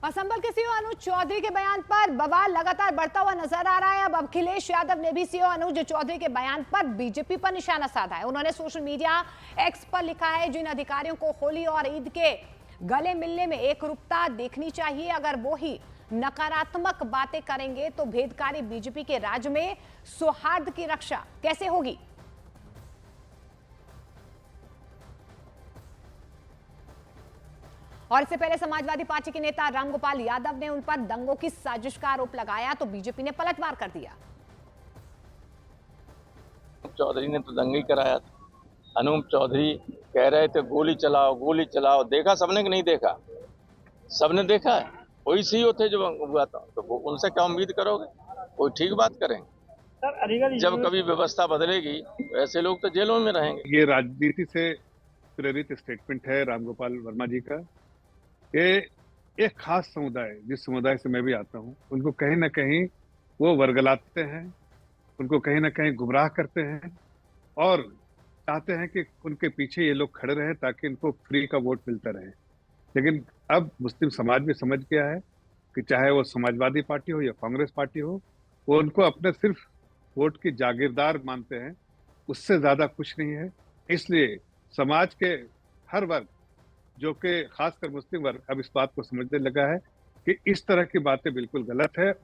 और संभल के सीओ अनुज चौधरी के बयान पर बवाल लगातार बढ़ता हुआ नजर आ रहा है। अब अखिलेश यादव ने भी सीओ अनुज चौधरी के बयान पर बीजेपी पर निशाना साधा है। उन्होंने सोशल मीडिया एक्स पर लिखा है, जिन अधिकारियों को होली और ईद के गले मिलने में एकरूपता देखनी चाहिए, अगर वो ही नकारात्मक बातें करेंगे तो भेदकारी बीजेपी के राज में सौहार्द की रक्षा कैसे होगी। और इससे पहले समाजवादी पार्टी के नेता रामगोपाल यादव ने उन पर दंगों की साजिश का आरोप लगाया तो बीजेपी ने पलटवार कर दिया। चौधरी ने तो दंगा ही कराया था। अनूप चौधरी कह रहे थे गोली चलाओ गोली चलाओ, देखा सबने कि नहीं देखा? सबने देखा है। वही सीईओ थे जो हुआ था, तो उनसे क्या उम्मीद करोगे? कोई ठीक बात करें? जब कभी व्यवस्था बदलेगी तो ऐसे लोग तो जेलों में रहेंगे। ये राजनीति से प्रेरित स्टेटमेंट है रामगोपाल वर्मा जी का। ये एक खास समुदाय, जिस समुदाय से मैं भी आता हूँ, उनको कहीं ना कहीं वो वर्गलाते हैं, उनको कहीं ना कहीं गुमराह करते हैं और चाहते हैं कि उनके पीछे ये लोग खड़े रहें ताकि इनको फ्री का वोट मिलता रहे। लेकिन अब मुस्लिम समाज भी समझ गया है कि चाहे वो समाजवादी पार्टी हो या कांग्रेस पार्टी हो, वो उनको अपने सिर्फ वोट की जागीरदार मानते हैं, उससे ज्यादा कुछ नहीं है। इसलिए समाज के हर वर्ग, जो कि खासकर मुस्लिम वर्ग, अब इस बात को समझने लगा है कि इस तरह की बातें बिल्कुल गलत है।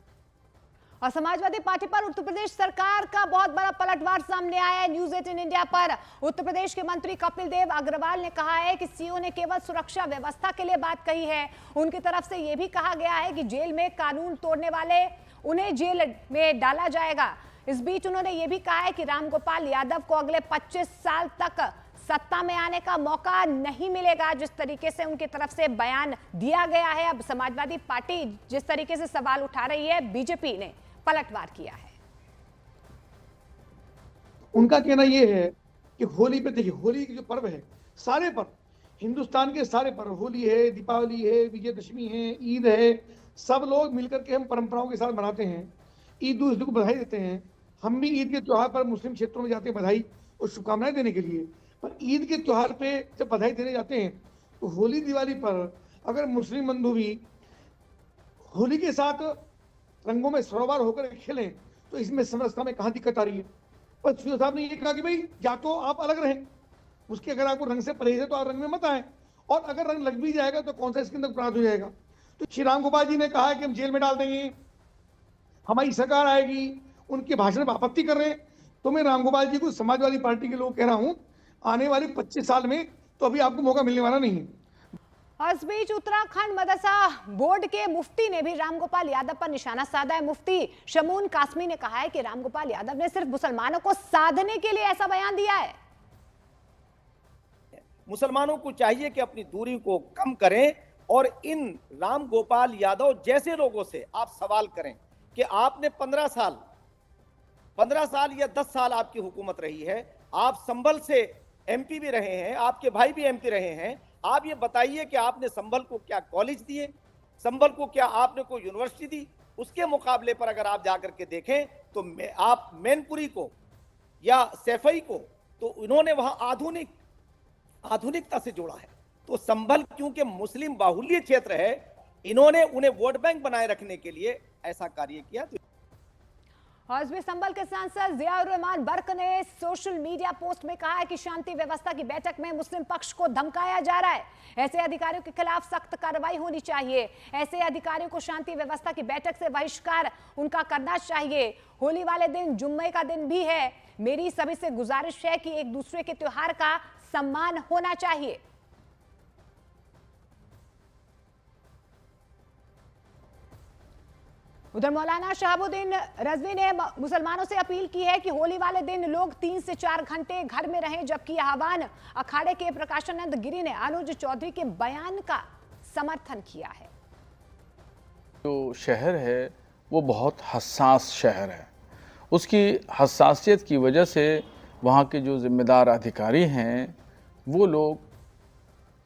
और समाजवादी पार्टी पर उत्तर प्रदेश सरकार का बहुत बड़ा पलटवार सामने आया है। न्यूज 18 इंडिया पर उत्तर प्रदेश के मंत्री कपिल देव अग्रवाल ने कहा है कि सीओ ने केवल सुरक्षा व्यवस्था के लिए बात कही है। उनकी तरफ से यह भी कहा गया है कि जेल में कानून तोड़ने वाले उन्हें जेल में डाला जाएगा। इस बीच उन्होंने यह भी कहा है कि रामगोपाल यादव को अगले 25 साल तक सत्ता में आने का मौका नहीं मिलेगा। जिस तरीके से उनकी तरफ से बयान दिया गया है, अब समाजवादी पार्टी जिस तरीके से सवाल उठा रही है, बीजेपी ने पलटवार किया है। उनका कहना यह है कि होली पे, देखिए होली के जो पर्व है, सारे पर्व हिंदुस्तान के सारे पर्व, होली है, दीपावली है, विजयदशमी है, ईद है, सब लोग मिलकर के हम परंपराओं के साथ मनाते हैं। ईद उल को बधाई देते हैं। हम भी ईद के त्योहार पर मुस्लिम क्षेत्रों में जाते हैं बधाई और शुभकामनाएं देने के लिए। पर ईद के त्योहार पे जब बधाई देने जाते हैं तो होली दिवाली पर अगर मुस्लिम बंधु भी होली के साथ रंगों में सरोवर होकर खेलें तो इसमें समझता में कहाँ दिक्कत आ रही है। पर सीओ साहब ने ये कहा कि भाई या तो आप अलग रहें, उसके अगर आपको रंग से परहेज है तो आप रंग में मत आए, और अगर रंग लग भी जाएगा तो कौन सा इसके अंदर अपराध हो जाएगा। तो श्री राम गोपाल जी ने कहा कि हम जेल में डाल देंगे, हमारी सरकार आएगी, उनके भाषण में आपत्ति कर रहे हैं। तो मैं रामगोपाल जी को, समाजवादी पार्टी के लोग कह रहा हूं, आने वाले 25 साल में तो अभी आपको मौका मिलने वाला नहीं है। इस बीच उत्तराखंड मदरसा बोर्ड के मुफ्ती ने भी रामगोपाल यादव पर निशाना साधा है। मुफ्ती शमून कासमी ने कहा है कि रामगोपाल यादव ने सिर्फ मुसलमानों को साधने के लिए ऐसा बयान दिया है। मुसलमानों को चाहिए कि अपनी दूरी को कम करें और इन रामगोपाल यादव जैसे लोगों से आप सवाल करें कि आपने 15 साल या 10 साल आपकी हुकूमत रही है, आप संभल से एमपी भी रहे हैं, आपके भाई भी एमपी रहे हैं। आप ये बताइए कि आपने संभल को क्या कॉलेज दिए, संभल को क्या आपने कोई यूनिवर्सिटी दी? उसके मुकाबले पर अगर आप जाकर के देखें तो आप मैनपुरी को या सैफई को, तो इन्होंने वहां आधुनिकता से जोड़ा है। तो संभल क्योंकि मुस्लिम बाहुल्य क्षेत्र है, इन्होंने उन्हें वोट बैंक बनाए रखने के लिए ऐसा कार्य किया। और इसमें संभल के सांसद जियाउर रहमान बर्क ने सोशल मीडिया पोस्ट में कहा है कि शांति व्यवस्था की बैठक में मुस्लिम पक्ष को धमकाया जा रहा है। ऐसे अधिकारियों के खिलाफ सख्त कार्रवाई होनी चाहिए। ऐसे अधिकारियों को शांति व्यवस्था की बैठक से बहिष्कार उनका करना चाहिए। होली वाले दिन जुम्मे का दिन भी है। मेरी सभी से गुजारिश है कि एक दूसरे के त्योहार का सम्मान होना चाहिए। उधर मौलाना शहाबुद्दीन रजवी ने मुसलमानों से अपील की है कि होली वाले दिन लोग 3 से 4 घंटे घर में रहें, जबकि आह्वान अखाड़े के प्रकाशानंद गिरी ने अनुज चौधरी के बयान का समर्थन किया है। जो शहर है वो बहुत हसास शहर है। उसकी हसासियत की वजह से वहाँ के जो जिम्मेदार अधिकारी हैं वो लोग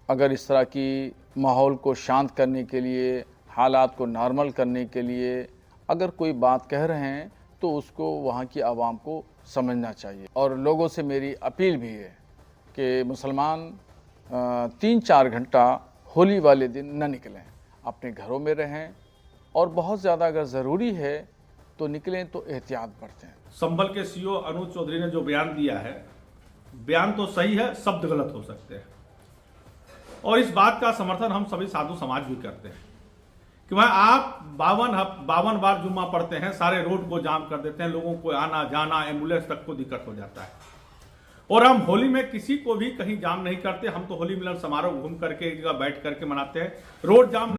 अगर इस तरह की माहौल को शांत करने के लिए, हालात को नॉर्मल करने के लिए अगर कोई बात कह रहे हैं तो उसको वहाँ की आवाम को समझना चाहिए। और लोगों से मेरी अपील भी है कि मुसलमान 3-4 घंटा होली वाले दिन न निकलें। अपने घरों में रहें और बहुत ज़्यादा अगर ज़रूरी है तो निकलें तो एहतियात बरतें। संभल के सीईओ अनुज चौधरी ने जो बयान दिया है, बयान तो सही है, शब्द गलत हो सकते हैं और इस बात का समर्थन हम सभी साधु समाज भी करते हैं कि वह आप 52 बार जुम्मा पढ़ते हैं, सारे रोड को जाम कर देते हैं, लोगों को आना जाना एम्बुलेंस तक को दिक्कत हो जाता है। और हम होली में किसी को भी कहीं जाम नहीं करते, हम तो होली मिलन समारोह घूम करके एक जगह बैठ करके मनाते हैं, रोड जाम